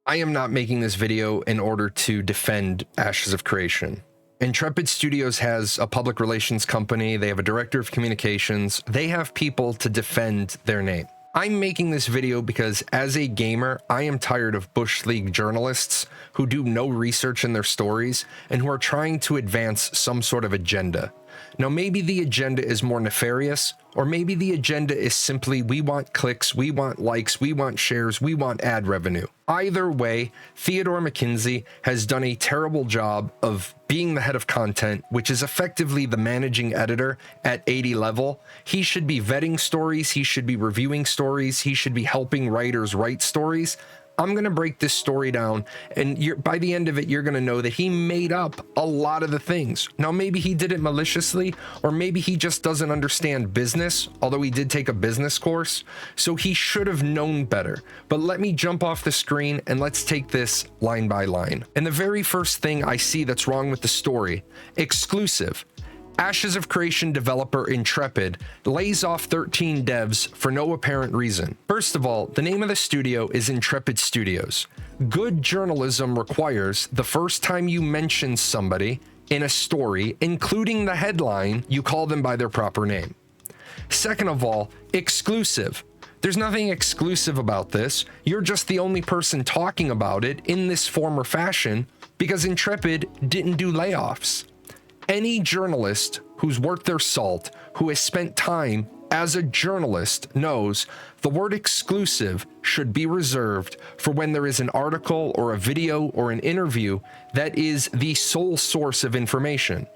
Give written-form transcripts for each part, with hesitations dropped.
I am not making this video in order to defend Ashes of Creation. Intrepid Studios has a public relations company. They have a director of communications. They have people to defend their name. I'm making this video because as a gamer, I am tired of Bush League journalists who do no research in their stories and who are trying to advance some sort of agenda. Now, maybe the agenda is more nefarious, or maybe the agenda is simply we want clicks, we want likes, we want shares, we want ad revenue. Either way, Theodore McKinsey has done a terrible job of being the head of content, which is effectively the managing editor at 80 level. He should be vetting stories, he should be reviewing stories, he should be helping writers write stories. I'm going to break this story down, and by the end of it, you're going to know that he made up a lot of the things. Now, maybe he did it maliciously, or maybe he just doesn't understand business, although he did take a business course, so he should have known better. But let me jump off the screen, and let's take this line by line. And the very first thing I see that's wrong with the story, exclusive. Ashes of Creation developer Intrepid lays off 13 devs for no apparent reason. First of all, the name of the studio is Intrepid Studios. Good journalism requires the first time you mention somebody in a story, including the headline, you call them by their proper name. Second of all, exclusive. There's nothing exclusive about this. You're just the only person talking about it in this form or fashion because Intrepid didn't do layoffs. Any journalist who's worth their salt, who has spent time as a journalist, knows the word exclusive should be reserved for when there is an article or a video or an interview that is the sole source of information.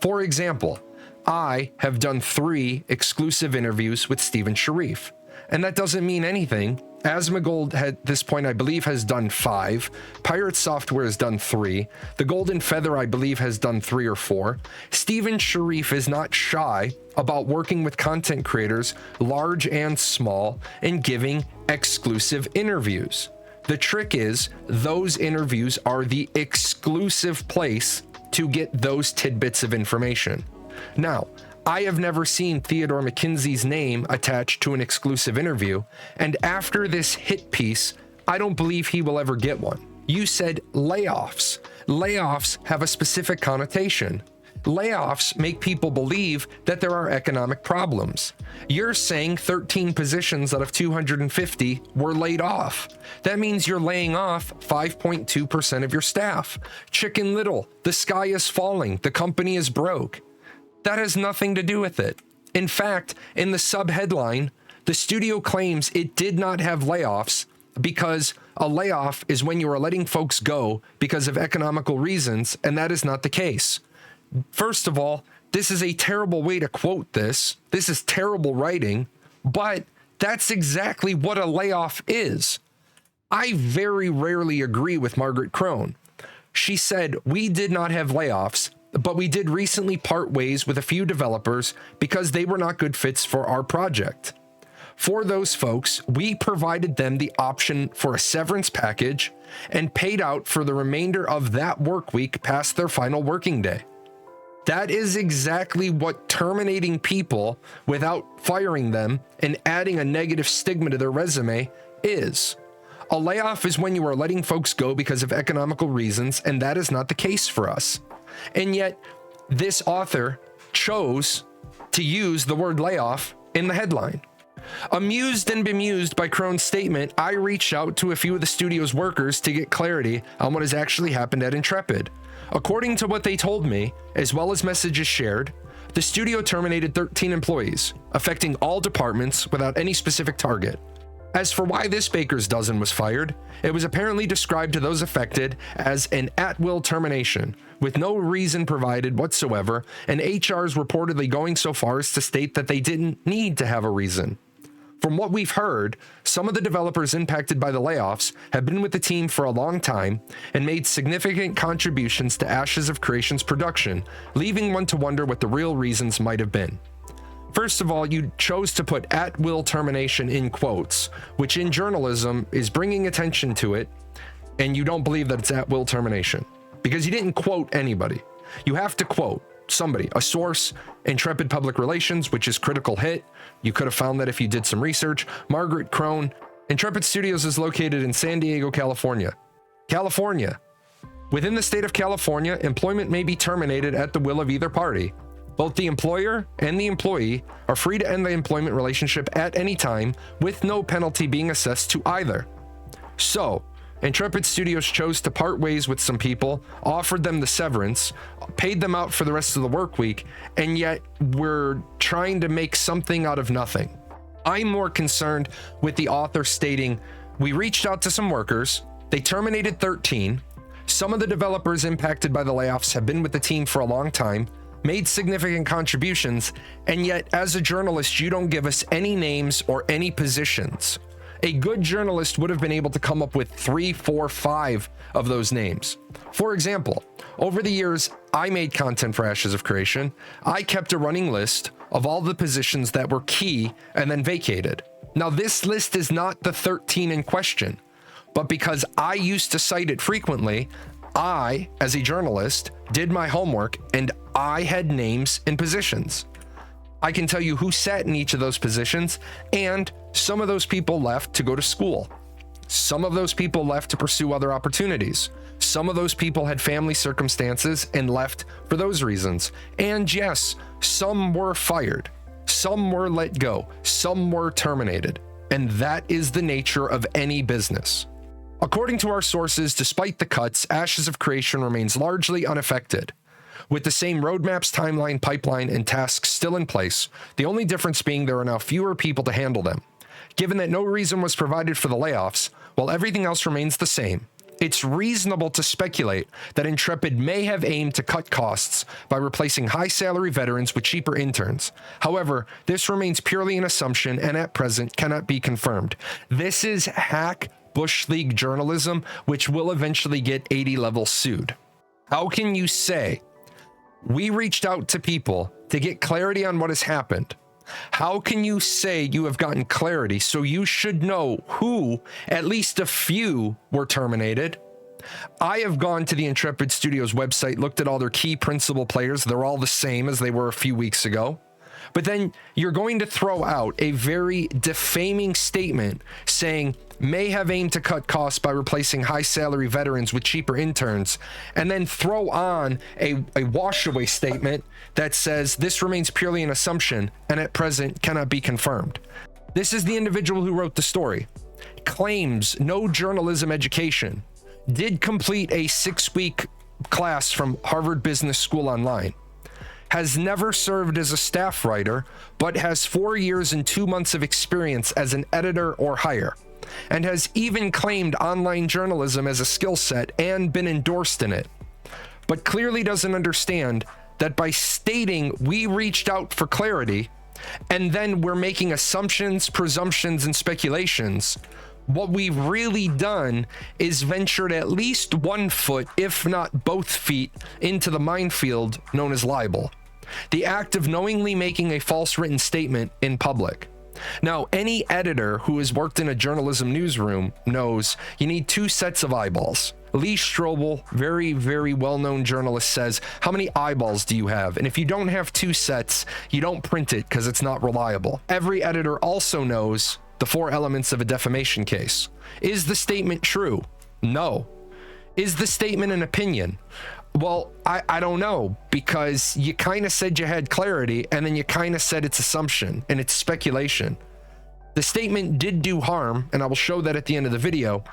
For example, I have done 3 exclusive interviews with Stephen Sharif, and that doesn't mean anything. Asmongold at this point, I believe, has done 5. Pirate Software has done 3. The Golden Feather, I believe, has done 3 or 4. Stephen Sharif is not shy about working with content creators, large and small, and giving exclusive interviews. The trick is, those interviews are the exclusive place to get those tidbits of information. Now, I have never seen Theodore McKinsey's name attached to an exclusive interview, and after this hit piece, I don't believe he will ever get one. You said layoffs. Layoffs have a specific connotation. Layoffs make people believe that there are economic problems. You're saying 13 positions out of 250 were laid off. That means you're laying off 5.2% of your staff. Chicken Little, the sky is falling, the company is broke. That has nothing to do with it. In fact, in the sub-headline, the studio claims it did not have layoffs because a layoff is when you are letting folks go because of economical reasons, and that is not the case. First of all, this is a terrible way to quote this. This is terrible writing, but that's exactly what a layoff is. I very rarely agree with Margaret Crone. She said, we did not have layoffs, but we did recently part ways with a few developers because they were not good fits for our project. For those folks, we provided them the option for a severance package and paid out for the remainder of that work week past their final working day. That is exactly what terminating people without firing them and adding a negative stigma to their resume is. A layoff is when you are letting folks go because of economical reasons, and that is not the case for us. And yet, this author chose to use the word layoff in the headline. Amused and bemused by Crone's statement, I reached out to a few of the studio's workers to get clarity on what has actually happened at Intrepid. According to what they told me, as well as messages shared, the studio terminated 13 employees, affecting all departments without any specific target. As for why this baker's dozen was fired, it was apparently described to those affected as an at-will termination, with no reason provided whatsoever, and HR is reportedly going so far as to state that they didn't need to have a reason. From what we've heard, some of the developers impacted by the layoffs have been with the team for a long time and made significant contributions to Ashes of Creation's production, leaving one to wonder what the real reasons might have been. First of all, you chose to put at-will termination in quotes, which in journalism is bringing attention to it, and you don't believe that it's at-will termination, because you didn't quote anybody. You have to quote somebody, a source, Intrepid Public Relations, which is critical hit. You could have found that if you did some research. Margaret Crone. Intrepid Studios is located in San Diego, California. California. Within the state of California, employment may be terminated at the will of either party. Both the employer and the employee are free to end the employment relationship at any time, with no penalty being assessed to either. So, Intrepid Studios chose to part ways with some people, offered them the severance, paid them out for the rest of the work week, and yet we're trying to make something out of nothing. I'm more concerned with the author stating, "We reached out to some workers, they terminated 13. Some of the developers impacted by the layoffs have been with the team for a long time, made significant contributions, and yet as a journalist, you don't give us any names or any positions." A good journalist would have been able to come up with 3, 4, 5 of those names. For example, over the years, I made content for Ashes of Creation. I kept a running list of all the positions that were key and then vacated. Now, this list is not the 13 in question, but because I used to cite it frequently, I, as a journalist, did my homework and I had names and positions. I can tell you who sat in each of those positions, and some of those people left to go to school. Some of those people left to pursue other opportunities. Some of those people had family circumstances and left for those reasons. And yes, some were fired. Some were let go. Some were terminated. And that is the nature of any business. According to our sources, despite the cuts, Ashes of Creation remains largely unaffected. With the same roadmaps, timeline, pipeline, and tasks still in place, the only difference being there are now fewer people to handle them. Given that no reason was provided for the layoffs, while everything else remains the same, it's reasonable to speculate that Intrepid may have aimed to cut costs by replacing high-salary veterans with cheaper interns. However, this remains purely an assumption and at present cannot be confirmed. This is hack Bush League journalism, which will eventually get 80 levels sued. How can you say, "We reached out to people to get clarity on what has happened"? How can you say you have gotten clarity, so you should know who, at least a few, were terminated? I have gone to the Intrepid Studios website, looked at all their key principal players. They're all the same as they were a few weeks ago. But then you're going to throw out a very defaming statement saying, "May have aimed to cut costs by replacing high-salary veterans with cheaper interns," and then throw on a washaway statement that says, "This remains purely an assumption and at present cannot be confirmed." This is the individual who wrote the story, claims no journalism education, did complete a 6-week class from Harvard Business School online, has never served as a staff writer, but has 4 years and 2 months of experience as an editor or higher, and has even claimed online journalism as a skill set and been endorsed in it, but clearly doesn't understand that by stating "we reached out for clarity," and then we're making assumptions, presumptions, and speculations, what we've really done is ventured at least 1 foot, if not both feet, into the minefield known as libel. The act of knowingly making a false written statement in public. Now, any editor who has worked in a journalism newsroom knows you need 2 sets of eyeballs. Lee Strobel, very, very well-known journalist, says, "How many eyeballs do you have?" And if you don't have 2 sets, you don't print it because it's not reliable. Every editor also knows the 4 elements of a defamation case. Is the statement true? No. Is the statement an opinion? Well, I don't know, because you kind of said you had clarity, and then you kind of said it's assumption and it's speculation. The statement did do harm, and I will show that at the end of the video,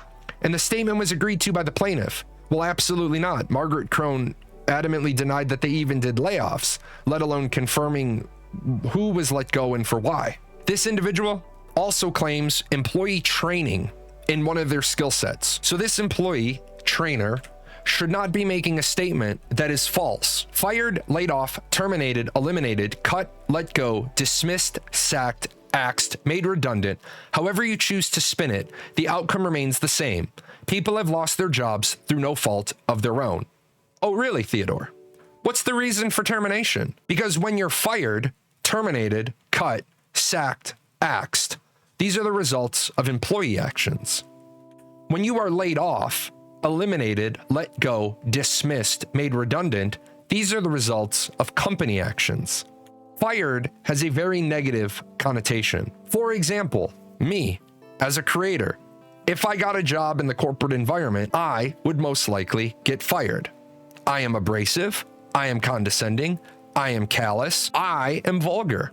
and the statement was agreed to by the plaintiff. Well, absolutely not. Margaret Crone adamantly denied that they even did layoffs, let alone confirming who was let go and for why. This individual also claims employee training in one of their skill sets. So this employee trainer should not be making a statement that is false. Fired, laid off, terminated, eliminated, cut, let go, dismissed, sacked, axed, made redundant. However you choose to spin it, the outcome remains the same. People have lost their jobs through no fault of their own. Oh, really, Theodore? What's the reason for termination? Because when you're fired, terminated, cut, sacked, axed, these are the results of employee actions. When you are laid off, eliminated, let go, dismissed, made redundant, these are the results of company actions. Fired has a very negative connotation. For example, me, as a creator, if I got a job in the corporate environment, I would most likely get fired. I am abrasive. I am condescending. I am callous. I am vulgar.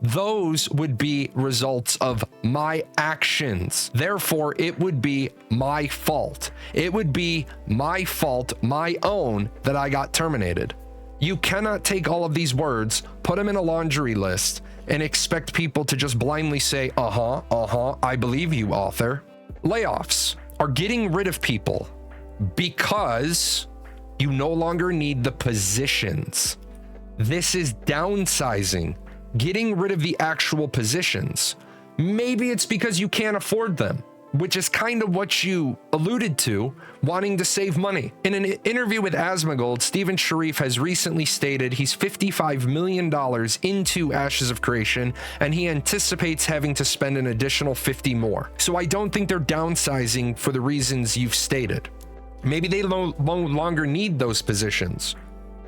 Those would be results of my actions. Therefore, it would be my fault. It would be my fault, my own, that I got terminated. You cannot take all of these words, put them in a laundry list, and expect people to just blindly say, I believe you, author. Layoffs are getting rid of people because you no longer need the positions. This is downsizing. Getting rid of the actual positions. Maybe it's because you can't afford them, which is kind of what you alluded to, wanting to save money. In an interview with Asmongold, Stephen Sharif has recently stated he's $55 million into Ashes of Creation, and he anticipates having to spend an additional 50 more. So I don't think they're downsizing for the reasons you've stated. Maybe they no longer need those positions.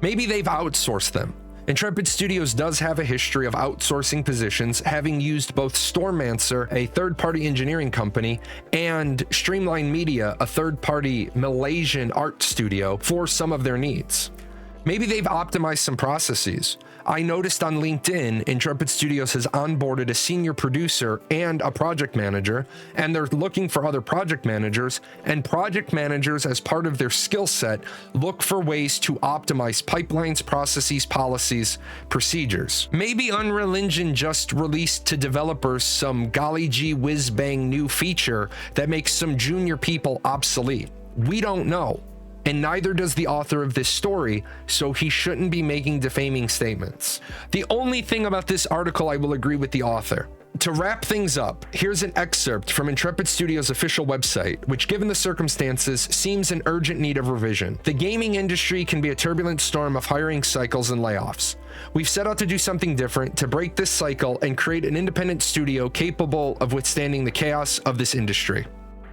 Maybe they've outsourced them. Intrepid Studios does have a history of outsourcing positions, having used both Stormancer, a third-party engineering company, and Streamline Media, a third-party Malaysian art studio, for some of their needs. Maybe they've optimized some processes. I noticed on LinkedIn, Intrepid Studios has onboarded a senior producer and a project manager, and they're looking for other project managers, and project managers, as part of their skill set, look for ways to optimize pipelines, processes, policies, procedures. Maybe Unreal Engine just released to developers some golly gee whiz bang new feature that makes some junior people obsolete. We don't know. And neither does the author of this story, so he shouldn't be making defaming statements. The only thing about this article I will agree with the author. To wrap things up, here's an excerpt from Intrepid Studios' official website, which given the circumstances seems in urgent need of revision. The gaming industry can be a turbulent storm of hiring cycles and layoffs. We've set out to do something different to break this cycle and create an independent studio capable of withstanding the chaos of this industry.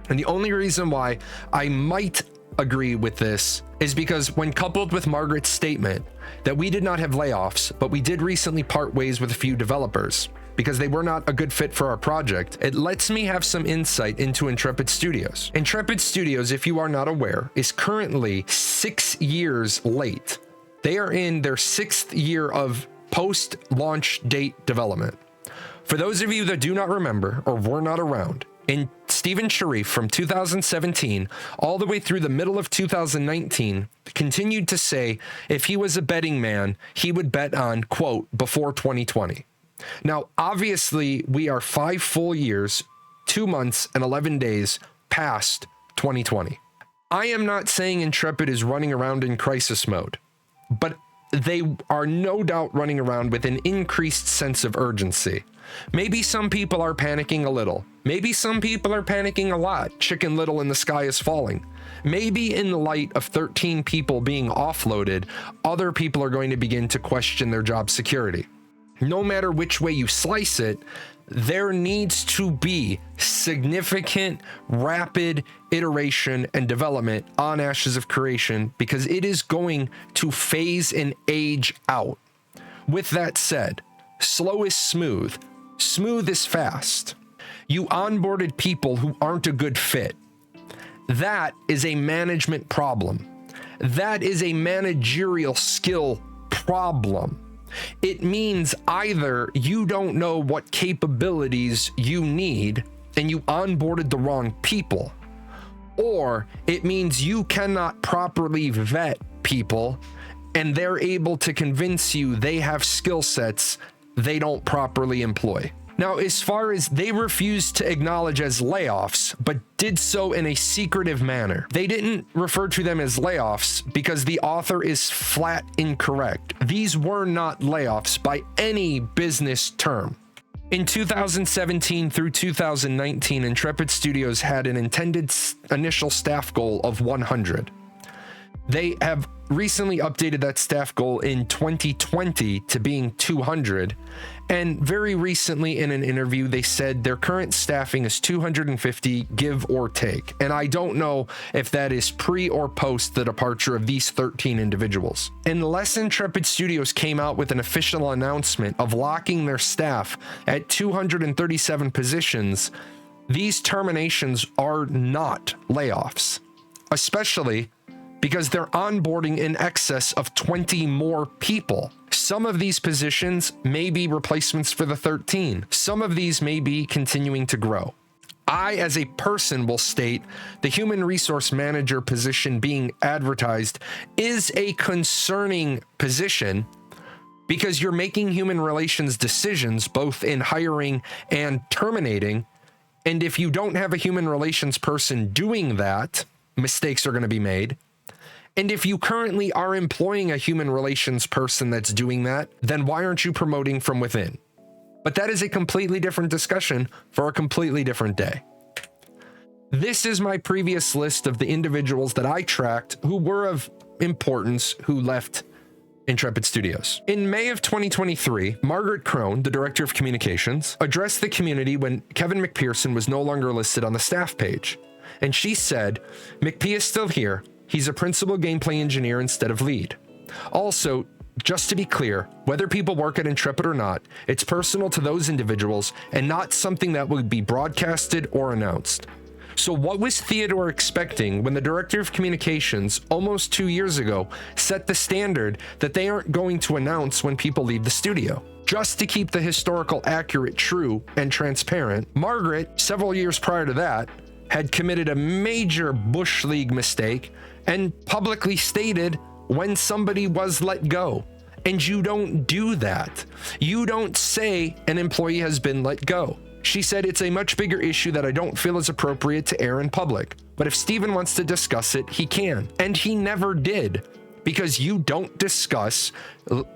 And the only reason why I might agree with this is because when coupled with Margaret's statement that we did not have layoffs, but we did recently part ways with a few developers because they were not a good fit for our project, it lets me have some insight into Intrepid Studios. Intrepid Studios, if you are not aware, is currently 6 years late. They are in their 6th year of post-launch date development. For those of you that do not remember or were not around, in Stephen Sharif from 2017 all the way through the middle of 2019 continued to say if he was a betting man, he would bet on, quote, before 2020. Now, obviously, we are 5 full years, 2 months, and 11 days past 2020. I am not saying Intrepid is running around in crisis mode, but they are no doubt running around with an increased sense of urgency. Maybe some people are panicking a little. Maybe some people are panicking a lot. Chicken Little and the sky is falling. Maybe in the light of 13 people being offloaded, other people are going to begin to question their job security. No matter which way you slice it, there needs to be significant, rapid iteration and development on Ashes of Creation because it is going to phase and age out. With that said, slow is smooth. Smooth is fast. You onboarded people who aren't a good fit. That is a management problem. That is a managerial skill problem. It means either you don't know what capabilities you need and you onboarded the wrong people, or it means you cannot properly vet people and they're able to convince you they have skill sets they don't properly employ. Now, as far as they refused to acknowledge as layoffs, but did so in a secretive manner. They didn't refer to them as layoffs because the author is flat incorrect. These were not layoffs by any business term. In 2017 through 2019, Intrepid Studios had an intended initial staff goal of 100. They have recently updated that staff goal in 2020 to being 200. And very recently in an interview, they said their current staffing is 250, give or take. And I don't know if that is pre or post the departure of these 13 individuals. Unless Intrepid Studios came out with an official announcement of locking their staff at 237 positions, these terminations are not layoffs, especially because they're onboarding in excess of 20 more people. Some of these positions may be replacements for the 13. Some of these may be continuing to grow. I, as a person, will state the human resource manager position being advertised is a concerning position because you're making human relations decisions both in hiring and terminating. And if you don't have a human relations person doing that, mistakes are going to be made. And if you currently are employing a human relations person that's doing that, then why aren't you promoting from within? But that is a completely different discussion for a completely different day. This is my previous list of the individuals that I tracked who were of importance who left Intrepid Studios. In May of 2023, Margaret Crone, the director of communications, addressed the community when Kevin McPherson was no longer listed on the staff page. And she said, "McP is still here. He's a principal gameplay engineer instead of lead. Also, just to be clear, whether people work at Intrepid or not, it's personal to those individuals and not something that would be broadcasted or announced." So what was Theodore expecting when the director of communications almost 2 years ago set the standard that they aren't going to announce when people leave the studio? Just to keep the historical accurate, true, and transparent, Margaret, several years prior to that, had committed a major Bush League mistake and publicly stated when somebody was let go. And you don't do that. You don't say an employee has been let go. She said, "It's a much bigger issue that I don't feel is appropriate to air in public. But if Steven wants to discuss it, he can." And he never did, because you don't discuss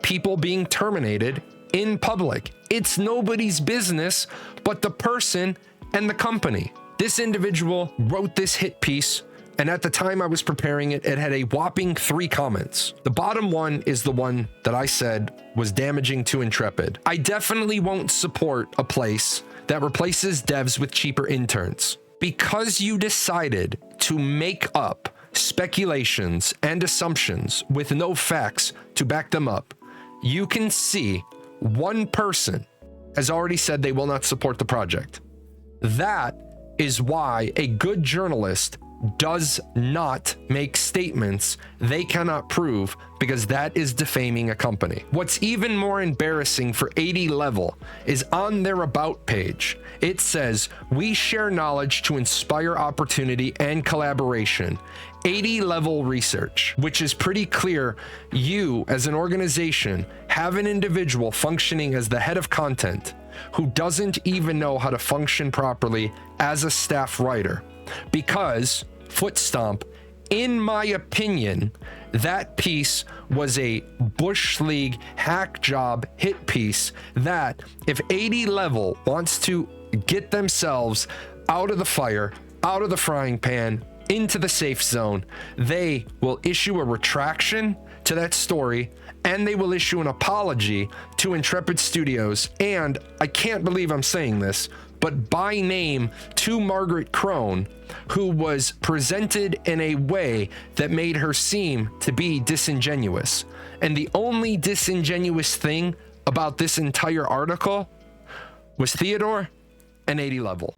people being terminated in public. It's nobody's business but the person and the company. This individual wrote this hit piece, and at the time I was preparing it, it had a whopping 3 comments. The bottom one is the one that I said was damaging to Intrepid. "I definitely won't support a place that replaces devs with cheaper interns. Because you decided to make up speculations and assumptions with no facts to back them up, you can see one person has already said they will not support the project. That is why a good journalist does not make statements they cannot prove, because that is defaming a company. What's even more embarrassing for 80 Level is on their About page. It says, "We share knowledge to inspire opportunity and collaboration. 80 Level research," which is pretty clear. You, as an organization, have an individual functioning as the head of content who doesn't even know how to function properly as a staff writer. Because, foot stomp, in my opinion, that piece was a Bush League hack job hit piece that, if 80 Level wants to get themselves out of the fire, out of the frying pan, into the safe zone, they will issue a retraction to that story, and they will issue an apology to Intrepid Studios, and I can't believe I'm saying this, but by name to Margaret Crone, who was presented in a way that made her seem to be disingenuous. And the only disingenuous thing about this entire article was Theodore and 80 Level.